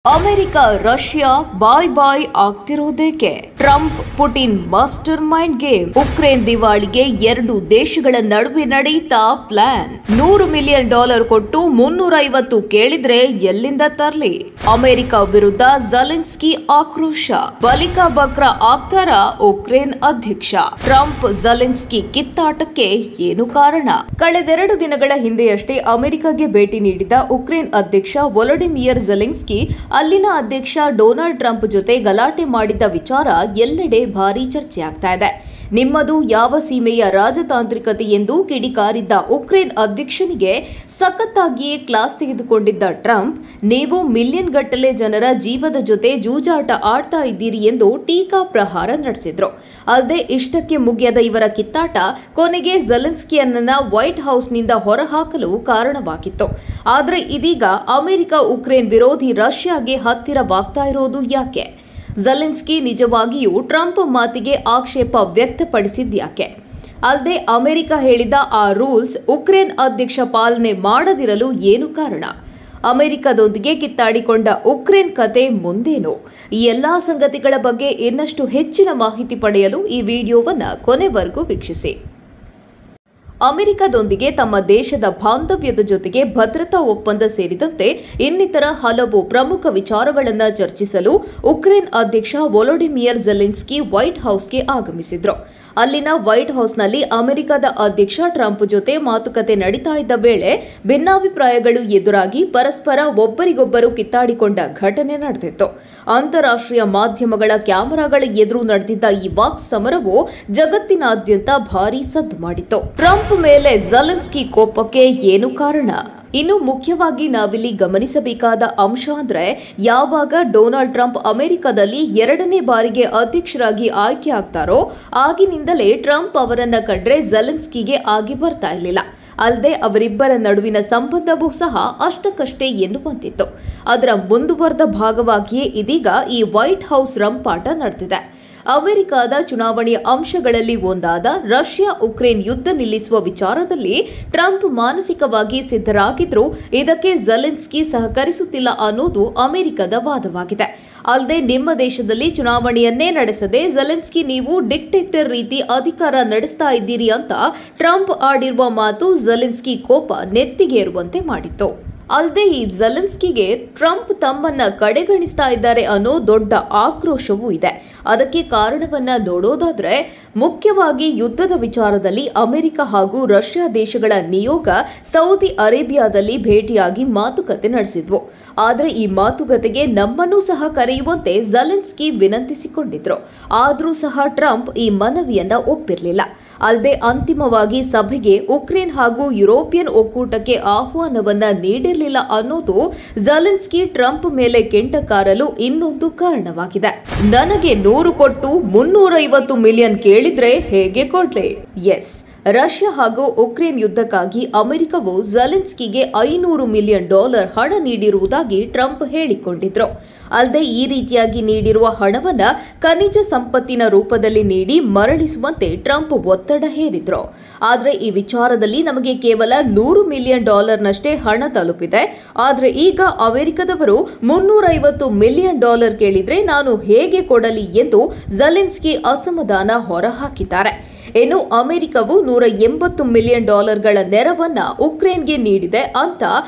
America Russia bye bye ಆಗ್ತಿರೋದೇಕೆ? Trump Putin mastermind game. Ukraine ದಿವಾಳಿಗೆ ಎರಡು ದೇಶಗಳ ನಡುವೆ ನಡೆಯುತ್ತಾ ಪ್ಲಾನ್. $100 ಮಿಲಿಯನ್ ಕೊಟ್ಟು 350 ಕೇಳಿದ್ರೆ ಎಲ್ಲಿಂದ ತರ್ಲಿ? ಅಮೆರಿಕ ವಿರುದ್ಧ ಝೆಲೆನ್ಸ್ಕಿ ಆಕ್ರೋಶ. ಬಲಿಕ ಬಕ್ರ ಆಗ್ತಾರ ಉಕ್ರೇನ್ ಅಧ್ಯಕ್ಷ? ಟ್ರಂಪ್ ಝೆಲೆನ್ಸ್ಕಿ ಕಿತ್ತಾಟಕ್ಕೆ ಏನು ಕಾರಣ? ಕಳೆದೆರಡು ದಿನಗಳ ಹಿಂದೆಯಷ್ಟೇ ಅಮೆರಿಕಗೆ ಭೇಟಿ ನೀಡಿದ ಉಕ್ರೇನ್ ಅಧ್ಯಕ್ಷ ವೊಲೊಡಿಮಿರ್ ಝೆಲೆನ್ಸ್ಕಿ ಅಲ್ಲಿನ ಅಧ್ಯಕ್ಷ ಡೊನಾಲ್ಡ್ ಟ್ರಂಪ್ ಜೊತೆ ಗಲಾಟೆ ಮಾಡಿದ್ದ ವಿಚಾರ ಎಲ್ಲೆಡೆ ಭಾರೀ ಚರ್ಚೆಯಾಗ್ತಾ ಇದೆ. ನಿಮ್ಮದು ಯಾವ ಸೀಮೆಯ ರಾಜತಾಂತ್ರಿಕತೆ ಎಂದು ಕಿಡಿಕಾರಿದ್ದ ಉಕ್ರೇನ್ ಅಧ್ಯಕ್ಷನಿಗೆ ಸಖತ್ತಾಗಿಯೇ ಕ್ಲಾಸ್ ತೆಗೆದುಕೊಂಡಿದ್ದ ಟ್ರಂಪ್, ನೀವು ಮಿಲಿಯನ್ ಗಟ್ಟಲೆ ಜನರ ಜೀವದ ಜೊತೆ ಜೂಜಾಟ ಆಡ್ತಾ ಇದ್ದೀರಿ ಎಂದು ಟೀಕಾ ಪ್ರಹಾರ ನಡೆಸಿದ್ರು. ಅಲ್ಲದೆ ಇಷ್ಟಕ್ಕೆ ಮುಗಿಯದ ಇವರ ಕಿತ್ತಾಟ ಕೊನೆಗೆ ಝೆಲೆನ್ಸ್ಕಿಯನ್ನ ವೈಟ್ ಹೌಸ್ನಿಂದ ಹೊರಹಾಕಲು ಕಾರಣವಾಗಿತ್ತು. ಆದರೆ ಇದೀಗ ಅಮೆರಿಕ ಉಕ್ರೇನ್ ವಿರೋಧಿ ರಷ್ಯಾಗೆ ಹತ್ತಿರವಾಗ್ತಾ ಇರೋದು ಯಾಕೆ? ಝೆಲೆನ್ಸ್ಕಿ ನಿಜವಾಗಿಯೂ ಟ್ರಂಪ್ ಮಾತಿಗೆ ಆಕ್ಷೇಪ ವ್ಯಕ್ತಪಡಿಸಿದ್ಯಾಕೆ? ಅಲ್ಲದೆ ಅಮೆರಿಕ ಹೇಳಿದ ಆ ರೂಲ್ಸ್ ಉಕ್ರೇನ್ ಅಧ್ಯಕ್ಷ ಪಾಲನೆ ಮಾಡದಿರಲು ಏನು ಕಾರಣ? ಅಮೆರಿಕದೊಂದಿಗೆ ಕಿತ್ತಾಡಿಕೊಂಡ ಉಕ್ರೇನ್ ಕತೆ ಮುಂದೇನು? ಈ ಎಲ್ಲಾ ಸಂಗತಿಗಳ ಬಗ್ಗೆ ಇನ್ನಷ್ಟು ಹೆಚ್ಚಿನ ಮಾಹಿತಿ ಪಡೆಯಲು ಈ ವಿಡಿಯೋವನ್ನು ಕೊನೆವರೆಗೂ ವೀಕ್ಷಿಸಿ. ಅಮೆರಿಕದೊಂದಿಗೆ ತಮ್ಮ ದೇಶದ ಬಾಂಧವ್ಯದ ಜೊತೆಗೆ ಭದ್ರತಾ ಒಪ್ಪಂದ ಸೇರಿದಂತೆ ಇನ್ನಿತರ ಹಲವು ಪ್ರಮುಖ ವಿಚಾರಗಳನ್ನು ಚರ್ಚಿಸಲು ಉಕ್ರೇನ್ ಅಧ್ಯಕ್ಷ ವೊಲೊಡಿಮಿರ್ ಝೆಲೆನ್ಸ್ಕಿ ವೈಟ್ ಹೌಸ್ಗೆ ಆಗಮಿಸಿದ್ರು. ಅಲ್ಲಿನ ವೈಟ್ ಹೌಸ್ನಲ್ಲಿ ಅಮೆರಿಕದ ಅಧ್ಯಕ್ಷ ಟ್ರಂಪ್ ಜೊತೆ ಮಾತುಕತೆ ನಡೀತಾ ಇದ್ದ ವೇಳೆ ಭಿನ್ನಾಭಿಪ್ರಾಯಗಳು ಎದುರಾಗಿ ಪರಸ್ಪರ ಒಬ್ಬರಿಗೊಬ್ಬರು ಕಿತ್ತಾಡಿಕೊಂಡ ಘಟನೆ ನಡೆದಿತ್ತು. ಅಂತಾರಾಷ್ಟ್ರೀಯ ಮಾಧ್ಯಮಗಳ ಕ್ಯಾಮೆರಾಗಳ ಎದುರು ನಡೆದಿದ್ದ ಈ ವಾಕ್ ಸಮರವು ಜಗತ್ತಿನಾದ್ಯಂತ ಭಾರೀ ಸದ್ದು ಮಾಡಿತ್ತು. ಟ್ರಂಪ್ ಮೇಲೆ ಝೆಲೆನ್ಸ್ಕಿ ಕೋಪಕ್ಕೆ ಏನು ಕಾರಣ? ಇನ್ನು ಮುಖ್ಯವಾಗಿ ನಾವಿಲ್ಲಿ ಗಮನಿಸಬೇಕಾದ ಅಂಶ ಅಂದ್ರೆ, ಯಾವಾಗ ಡೊನಾಲ್ಡ್ ಟ್ರಂಪ್ ಅಮೆರಿಕದಲ್ಲಿ ಎರಡನೇ ಬಾರಿಗೆ ಅಧ್ಯಕ್ಷರಾಗಿ ಆಯ್ಕೆ ಆಗ್ತಾರೋ ಆಗಿನಿಂದಲೇ ಟ್ರಂಪ್ ಅವರನ್ನ ಕಂಡ್ರೆ ಝೆಲೆನ್ಸ್ಕಿಗೆ ಆಗಿ ಬರ್ತಾ ಇರಲಿಲ್ಲ. ಅಲ್ಲದೆ ಅವರಿಬ್ಬರ ನಡುವಿನ ಸಂಬಂಧವೂ ಸಹ ಅಷ್ಟಕ್ಕಷ್ಟೇ ಎನ್ನುವಂತಿತ್ತು. ಅದರ ಮುಂದುವರೆದ ಭಾಗವಾಗಿಯೇ ಇದೀಗ ಈ ವೈಟ್ ಹೌಸ್ ರಂಪಾಟ ನಡೆದಿದೆ. ಅಮೆರಿಕದ ಚುನಾವಣೆಯ ಅಂಶಗಳಲ್ಲಿ ಒಂದಾದ ರಷ್ಯಾ ಉಕ್ರೇನ್ ಯುದ್ಧ ನಿಲ್ಲಿಸುವ ವಿಚಾರದಲ್ಲಿ ಟ್ರಂಪ್ ಮಾನಸಿಕವಾಗಿ ಸಿದ್ಧರಾಗಿದ್ರೂ ಇದಕ್ಕೆ ಝೆಲೆನ್ಸ್ಕಿ ಸಹಕರಿಸುತ್ತಿಲ್ಲ ಅನ್ನೋದು ಅಮೆರಿಕದ ವಾದವಾಗಿದೆ. ಅಲ್ಲದೆ ನಿಮ್ಮ ದೇಶದಲ್ಲಿ ಚುನಾವಣೆಯನ್ನೇ ನಡೆಸದೆ ಝೆಲೆನ್ಸ್ಕಿ ನೀವು ಡಿಕ್ಟೇಟರ್ ರೀತಿ ಅಧಿಕಾರ ನಡೆಸ್ತಾ ಇದ್ದೀರಿ ಅಂತ ಟ್ರಂಪ್ ಆಡಿರುವ ಮಾತು ಝೆಲೆನ್ಸ್ಕಿ ಕೋಪ ನೆತ್ತಿಗೇರುವಂತೆ ಮಾಡಿತ್ತು. ಅಲ್ಲದೆ ಈ ಝೆಲೆನ್ಸ್ಕಿಗೆ ಟ್ರಂಪ್ ತಮ್ಮನ್ನ ಕಡೆಗಣಿಸ್ತಾ ಇದ್ದಾರೆ ಅನ್ನೋ ದೊಡ್ಡ ಆಕ್ರೋಶವೂ ಇದೆ. ಅದಕ್ಕೆ ಕಾರಣವನ್ನ ನೋಡೋದಾದ್ರೆ, ಮುಖ್ಯವಾಗಿ ಯುದ್ಧದ ವಿಚಾರದಲ್ಲಿ ಅಮೆರಿಕ ಹಾಗೂ ರಷ್ಯಾ ದೇಶಗಳ ನಿಯೋಗ ಸೌದಿ ಅರೇಬಿಯಾದಲ್ಲಿ ಭೇಟಿಯಾಗಿ ಮಾತುಕತೆ ನಡೆಸಿದ್ವು. ಆದರೆ ಈ ಮಾತುಕತೆಗೆ ನಮ್ಮನ್ನೂ ಸಹ ಕರೆಯುವಂತೆ ಝೆಲೆನ್ಸ್ಕಿ ವಿನಂತಿಸಿಕೊಂಡಿದ್ರು. ಆದರೂ ಸಹ ಟ್ರಂಪ್ ಈ ಮನವಿಯನ್ನ ಒಪ್ಪಿರಲಿಲ್ಲ. ಅಲ್ಲದೆ ಅಂತಿಮವಾಗಿ ಸಭೆಗೆ ಉಕ್ರೇನ್ ಹಾಗೂ ಯುರೋಪಿಯನ್ ಒಕ್ಕೂಟಕ್ಕೆ ಆಹ್ವಾನವನ್ನ ನೀಡಿರಲಿಲ್ಲ ಅನ್ನೋದು ಝೆಲೆನ್ಸ್ಕಿ ಟ್ರಂಪ್ ಮೇಲೆ ಕೆಂಟಕಾರಲು ಇನ್ನೊಂದು ಕಾರಣವಾಗಿದೆ. ನನಗೆ 100 ಕೊಟ್ಟು 350 ಮಿಲಿಯನ್ ಕೇಳಿದ್ರೆ ಹೇಗೆ ಕೊಡ್ಲೆ? ಎಸ್, ರಷ್ಯಾ ಹಾಗೂ ಉಕ್ರೇನ್ ಯುದ್ಧಕ್ಕಾಗಿ ಅಮೆರಿಕವು ಝೆಲೆನ್ಸ್ಕಿಗೆ $500 ಮಿಲಿಯನ್ ಹಣ ನೀಡಿರುವುದಾಗಿ ಟ್ರಂಪ್ ಹೇಳಿಕೊಂಡಿದ್ರು. ಅಲ್ಲದೆ ಈ ರೀತಿಯಾಗಿ ನೀಡಿರುವ ಹಣವನ್ನ ಖನಿಜ ಸಂಪತ್ತಿನ ರೂಪದಲ್ಲಿ ನೀಡಿ ಮರಳಿಸುವಂತೆ ಟ್ರಂಪ್ ಒತ್ತಡ ಹೇರಿದ್ರು. ಆದರೆ ಈ ವಿಚಾರದಲ್ಲಿ ನಮಗೆ ಕೇವಲ $100 ಮಿಲಿಯನ್ ನಷ್ಟೇ ಹಣ ತಲುಪಿದೆ. ಆದರೆ ಈಗ ಅಮೆರಿಕದವರು $350 ಮಿಲಿಯನ್ ಕೇಳಿದ್ರೆ ನಾನು ಹೇಗೆ ಕೊಡಲಿ ಎಂದು ಝೆಲೆನ್ಸ್ಕಿ ಅಸಮಾಧಾನ ಹೊರಹಾಕಿದ್ದಾರೆ. ಇನ್ನು ಅಮೆರಿಕವು $180 ಮಿಲಿಯನ್ ನೆರವನ್ನ ಉಕ್ರೇನ್ಗೆ ನೀಡಿದೆ ಅಂತ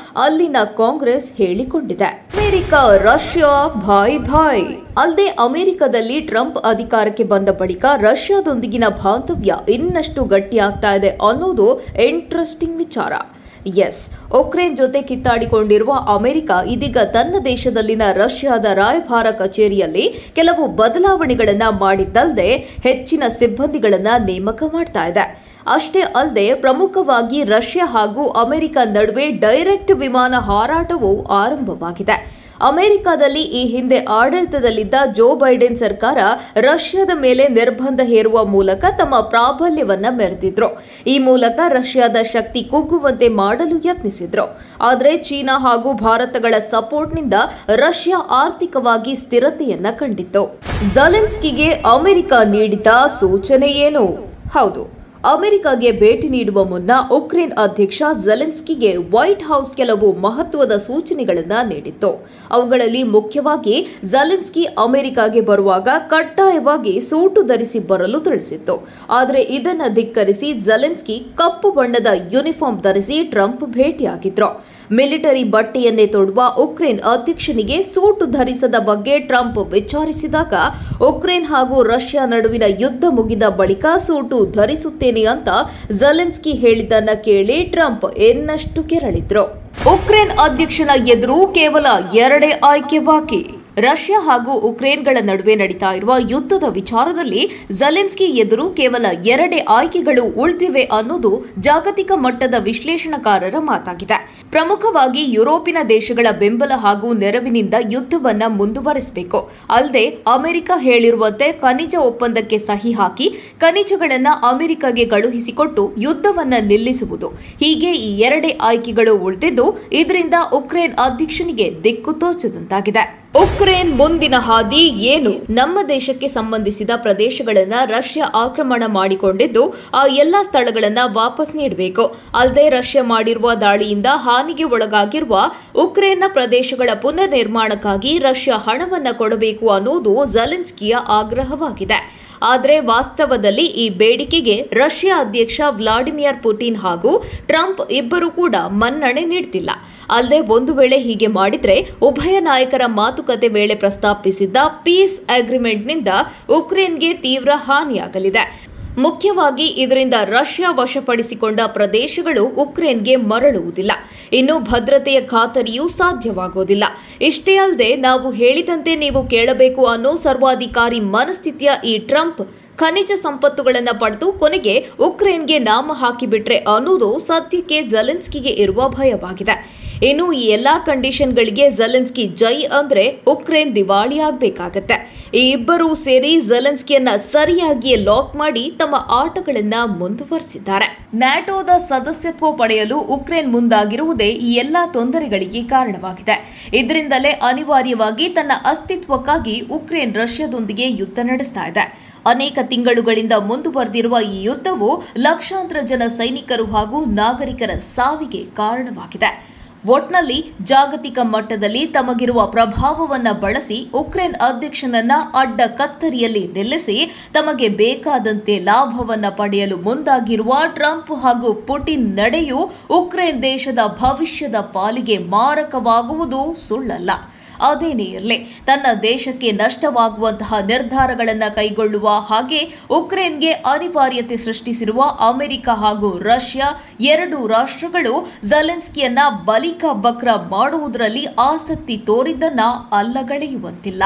ಅಲ್ಲಿನ ಕಾಂಗ್ರೆಸ್ ಹೇಳಿಕೊಂಡಿದೆ. America Russia Bhai Bhai. ಅಲ್ಲದೆ ಅಮೆರಿಕದಲ್ಲಿ ಟ್ರಂಪ್ ಅಧಿಕಾರಕ್ಕೆ ಬಂದ ಬಳಿಕ ರಷ್ಯಾದೊಂದಿಗಿನ ಬಾಂಧವ್ಯ ಇನ್ನಷ್ಟು ಗಟ್ಟಿಯಾಗ್ತಾ ಇದೆ ಅನ್ನೋದು ಇಂಟ್ರೆಸ್ಟಿಂಗ್ ವಿಚಾರ. ಎಸ್, ಉಕ್ರೇನ್ ಜೊತೆ ಕಿತ್ತಾಡಿಕೊಂಡಿರುವ ಅಮೆರಿಕ ಇದೀಗ ತನ್ನ ದೇಶದಲ್ಲಿನ ರಷ್ಯಾದ ರಾಯಭಾರ ಕಚೇರಿಯಲ್ಲಿ ಕೆಲವು ಬದಲಾವಣೆಗಳನ್ನ ಮಾಡಿದ್ದಲ್ಲದೆ ಹೆಚ್ಚಿನ ಸಿಬ್ಬಂದಿಗಳನ್ನ ನೇಮಕ ಮಾಡ್ತಾ ಇದೆ. ಅಷ್ಟೇ ಅಲ್ಲದೆ ಪ್ರಮುಖವಾಗಿ ರಷ್ಯಾ ಹಾಗೂ ಅಮೆರಿಕ ನಡುವೆ ಡೈರೆಕ್ಟ್ ವಿಮಾನ ಹಾರಾಟವೂ ಆರಂಭವಾಗಿದೆ. ಅಮೆರಿಕದಲ್ಲಿ ಈ ಹಿಂದೆ ಆಡಳಿತದಲ್ಲಿದ್ದ ಜೋ ಬೈಡೆನ್ ಸರ್ಕಾರ ರಷ್ಯಾದ ಮೇಲೆ ನಿರ್ಬಂಧ ಹೇರುವ ಮೂಲಕ ತಮ್ಮ ಪ್ರಾಬಲ್ಯವನ್ನ ಮೆರೆದಿದ್ರು. ಈ ಮೂಲಕ ರಷ್ಯಾದ ಶಕ್ತಿ ಕುಗ್ಗುವಂತೆ ಮಾಡಲು ಯತ್ನಿಸಿದ್ರು. ಆದರೆ ಚೀನಾ ಹಾಗೂ ಭಾರತಗಳ ಸಪೋರ್ಟ್ನಿಂದ ರಷ್ಯಾ ಆರ್ಥಿಕವಾಗಿ ಸ್ಥಿರತೆಯನ್ನ ಕಂಡಿತ್ತು. ಝೆಲೆನ್ಸ್ಕಿಗೆ ಅಮೆರಿಕ ನೀಡಿದ ಸೂಚನೆ ಏನು? ಹೌದು, ಅಮೆರಿಕಾಗೆ ಭೇಟಿ ನೀಡುವ ಮುನ್ನ ಉಕ್ರೇನ್ ಅಧ್ಯಕ್ಷ ಝೆಲೆನ್ಸ್ಕಿಗೆ ವೈಟ್ ಹೌಸ್ ಕೆಲವು ಮಹತ್ವದ ಸೂಚನೆಗಳನ್ನು ನೀಡಿತ್ತು. ಅವುಗಳಲ್ಲಿ ಮುಖ್ಯವಾಗಿ ಝೆಲೆನ್ಸ್ಕಿ ಅಮೆರಿಕಾಗೆ ಬರುವಾಗ ಕಡ್ಡಾಯವಾಗಿ ಸೂಟು ಧರಿಸಿ ಬರಲು ತಿಳಿಸಿತ್ತು. ಆದರೆ ಇದನ್ನು ಧಿಕ್ಕರಿಸಿ ಝೆಲೆನ್ಸ್ಕಿ ಕಪ್ಪು ಬಣ್ಣದ ಯೂನಿಫಾರ್ಮ್ ಧರಿಸಿ ಟ್ರಂಪ್ ಭೇಟಿಯಾಗಿದ್ರು. ಮಿಲಿಟರಿ ಬಟ್ಟೆಯನ್ನೇ ತೊಡುವ ಉಕ್ರೇನ್ ಅಧ್ಯಕ್ಷನಿಗೆ ಸೂಟು ಧರಿಸದ ಬಗ್ಗೆ ಟ್ರಂಪ್ ವಿಚಾರಿಸಿದಾಗ ಉಕ್ರೇನ್ ಹಾಗೂ ರಷ್ಯಾ ನಡುವಿನ ಯುದ್ಧ ಮುಗಿದ ಬಳಿಕ ಸೂಟು ಧರಿಸುತ್ತೇನೆ ಅಂತ ಝೆಲೆನ್ಸ್ಕಿ ಹೇಳಿದ್ದನ್ನ ಕೇಳಿ ಟ್ರಂಪ್ ಇನ್ನಷ್ಟು ಕೆರಳಿದ್ರು. ಉಕ್ರೇನ್ ಅಧ್ಯಕ್ಷನ ಎದುರು ಕೇವಲ 2 ಆಯ್ಕೆ ಬಾಕಿ. ರಷ್ಯಾ ಹಾಗೂ ಉಕ್ರೇನ್ಗಳ ನಡುವೆ ನಡೀತಾ ಇರುವ ಯುದ್ಧದ ವಿಚಾರದಲ್ಲಿ ಝೆಲೆನ್ಸ್ಕಿ ಎದುರು ಕೇವಲ 2 ಆಯ್ಕೆಗಳು ಉಳಿದಿವೆ ಅನ್ನೋದು ಜಾಗತಿಕ ಮಟ್ಟದ ವಿಶ್ಲೇಷಣಕಾರರ ಮಾತಾಗಿದೆ. ಪ್ರಮುಖವಾಗಿ ಯುರೋಪಿನ ದೇಶಗಳ ಬೆಂಬಲ ಹಾಗೂ ನೆರವಿನಿಂದ ಯುದ್ಧವನ್ನ ಮುಂದುವರೆಸಬೇಕು. ಅಲ್ಲದೆ ಅಮೆರಿಕ ಹೇಳಿರುವಂತೆ ಖನಿಜ ಒಪ್ಪಂದಕ್ಕೆ ಸಹಿ ಹಾಕಿ ಖನಿಜಗಳನ್ನು ಅಮೆರಿಕಗೆ ಕಳುಹಿಸಿಕೊಟ್ಟು ಯುದ್ಧವನ್ನ ನಿಲ್ಲಿಸುವುದು. ಹೀಗೆ ಈ 2 ಆಯ್ಕೆಗಳು ಉಳಿದಿದ್ದು ಇದರಿಂದ ಉಕ್ರೇನ್ ಅಧ್ಯಕ್ಷನಿಗೆ ದಿಕ್ಕು ತೋಚದಂತಾಗಿದೆ. ಉಕ್ರೇನ್ ಮುಂದಿನ ಹಾದಿ ಏನು? ನಮ್ಮ ದೇಶಕ್ಕೆ ಸಂಬಂಧಿಸಿದ ಪ್ರದೇಶಗಳನ್ನು ರಷ್ಯಾ ಆಕ್ರಮಣ ಮಾಡಿಕೊಂಡಿದ್ದು ಆ ಎಲ್ಲಾ ಸ್ಥಳಗಳನ್ನು ವಾಪಸ್ ನೀಡಬೇಕು. ಅಲ್ಲದೆ ರಷ್ಯಾ ಮಾಡಿರುವ ದಾಳಿಯಿಂದ ಹಾನಿಗೆ ಒಳಗಾಗಿರುವ ಉಕ್ರೇನ್ನ ಪ್ರದೇಶಗಳ ಪುನರ್ ನಿರ್ಮಾಣಕ್ಕಾಗಿ ರಷ್ಯಾ ಹಣವನ್ನು ಕೊಡಬೇಕು ಅನ್ನೋದು ಝೆಲೆನ್ಸ್ಕಿಯ ಆಗ್ರಹವಾಗಿದೆ. ಆದರೆ ವಾಸ್ತವದಲ್ಲಿ ಈ ಬೇಡಿಕೆಗೆ ರಷ್ಯಾ ಅಧ್ಯಕ್ಷ ವ್ಲಾಡಿಮಿರ್ ಪುಟಿನ್ ಹಾಗೂ ಟ್ರಂಪ್ ಇಬ್ಬರೂ ಕೂಡ ಮನ್ನಣೆ ನೀಡುತ್ತಿಲ್ಲ. ಅಲ್ಲದೆ ಒಂದು ವೇಳೆ ಹೀಗೆ ಮಾಡಿದ್ರೆ ಉಭಯ ನಾಯಕರ ಮಾತುಕತೆ ವೇಳೆ ಪ್ರಸ್ತಾಪಿಸಿದ್ದ ಪೀಸ್ ಅಗ್ರಿಮೆಂಟ್ನಿಂದ ಉಕ್ರೇನ್ಗೆ ತೀವ್ರ ಹಾನಿಯಾಗಲಿದೆ. ಮುಖ್ಯವಾಗಿ ಇದರಿಂದ ರಷ್ಯಾ ವಶಪಡಿಸಿಕೊಂಡ ಪ್ರದೇಶಗಳು ಉಕ್ರೇನ್ಗೆ ಮರಳುವುದಿಲ್ಲ. ಇನ್ನು ಭದ್ರತೆಯ ಖಾತರಿಯೂ ಸಾಧ್ಯವಾಗುವುದಿಲ್ಲ. ಇಷ್ಟೇ ಅಲ್ಲದೆ ನಾವು ಹೇಳಿದಂತೆ ನೀವು ಕೇಳಬೇಕು ಅನ್ನೋ ಸರ್ವಾಧಿಕಾರಿ ಮನಸ್ಥಿತಿಯ ಈ ಟ್ರಂಪ್ ಖನಿಜ ಸಂಪತ್ತುಗಳನ್ನು ಪಡೆದು ಕೊನೆಗೆ ಉಕ್ರೇನ್ಗೆ ನಾಮ ಹಾಕಿಬಿಟ್ರೆ ಅನ್ನೋದು ಸದ್ಯಕ್ಕೆ ಝೆಲೆನ್ಸ್ಕಿಗೆ ಇರುವ ಭಯವಾಗಿದೆ. ಇನ್ನು ಈ ಎಲ್ಲಾ ಕಂಡೀಷನ್ಗಳಿಗೆ ಝೆಲೆನ್ಸ್ಕಿ ಜೈ ಅಂದ್ರೆ ಉಕ್ರೇನ್ ದಿವಾಳಿ ಆಗಬೇಕಾಗತ್ತೆ. ಈ ಇಬ್ಬರೂ ಸೇರಿ ಝೆಲೆನ್ಸ್ಕಿಯನ್ನ ಸರಿಯಾಗಿಯೇ ಲಾಕ್ ಮಾಡಿ ತಮ್ಮ ಆಟಗಳನ್ನ ಮುಂದುವರೆಸಿದ್ದಾರೆ. ನ್ಯಾಟೋದ ಸದಸ್ಯತ್ವ ಪಡೆಯಲು ಉಕ್ರೇನ್ ಮುಂದಾಗಿರುವುದೇ ಈ ಎಲ್ಲಾ ತೊಂದರೆಗಳಿಗೆ ಕಾರಣವಾಗಿದೆ. ಇದರಿಂದಲೇ ಅನಿವಾರ್ಯವಾಗಿ ತನ್ನ ಅಸ್ತಿತ್ವಕ್ಕಾಗಿ ಉಕ್ರೇನ್ ರಷ್ಯಾದೊಂದಿಗೆ ಯುದ್ಧ ನಡೆಸ್ತಾ ಇದೆ. ಅನೇಕ ತಿಂಗಳುಗಳಿಂದ ಮುಂದುವರೆದಿರುವ ಈ ಯುದ್ಧವು ಲಕ್ಷಾಂತರ ಜನ ಸೈನಿಕರು ಹಾಗೂ ನಾಗರಿಕರ ಸಾವಿಗೆ ಕಾರಣವಾಗಿದೆ. ಒಟ್ನಲ್ಲಿ ಜಾಗತಿಕ ಮಟ್ಟದಲ್ಲಿ ತಮಗಿರುವ ಪ್ರಭಾವವನ್ನ ಬಳಸಿ ಉಕ್ರೇನ್ ಅಧ್ಯಕ್ಷನನ್ನ ಅಡ್ಡ ಕತ್ತರಿಯಲ್ಲಿ ನಿಲ್ಲಿಸಿ ತಮಗೆ ಬೇಕಾದಂತೆ ಲಾಭವನ್ನ ಪಡೆಯಲು ಮುಂದಾಗಿರುವ ಟ್ರಂಪ್ ಹಾಗೂ ಪುಟಿನ್ ನಡೆಯು ಉಕ್ರೇನ್ ದೇಶದ ಭವಿಷ್ಯದ ಪಾಲಿಗೆ ಮಾರಕವಾಗುವುದು ಸುಳ್ಳಲ್ಲ. ಅದೇನೇ ಇರಲಿ, ತನ್ನ ದೇಶಕ್ಕೆ ನಷ್ಟವಾಗುವಂತಹ ನಿರ್ಧಾರಗಳನ್ನು ಕೈಗೊಳ್ಳುವ ಹಾಗೆ ಉಕ್ರೇನ್ಗೆ ಅನಿವಾರ್ಯತೆ ಸೃಷ್ಟಿಸಿರುವ ಅಮೆರಿಕ ಹಾಗೂ ರಷ್ಯಾ 2 ರಾಷ್ಟ್ರಗಳು ಝೆಲೆನ್ಸ್ಕಿಯನ್ನ ಬಲಿಕ ಬಕ್ರ ಮಾಡುವುದರಲ್ಲಿ ಆಸಕ್ತಿ ತೋರಿದ್ದನ್ನ ಅಲ್ಲಗಳೆಯುವಂತಿಲ್ಲ.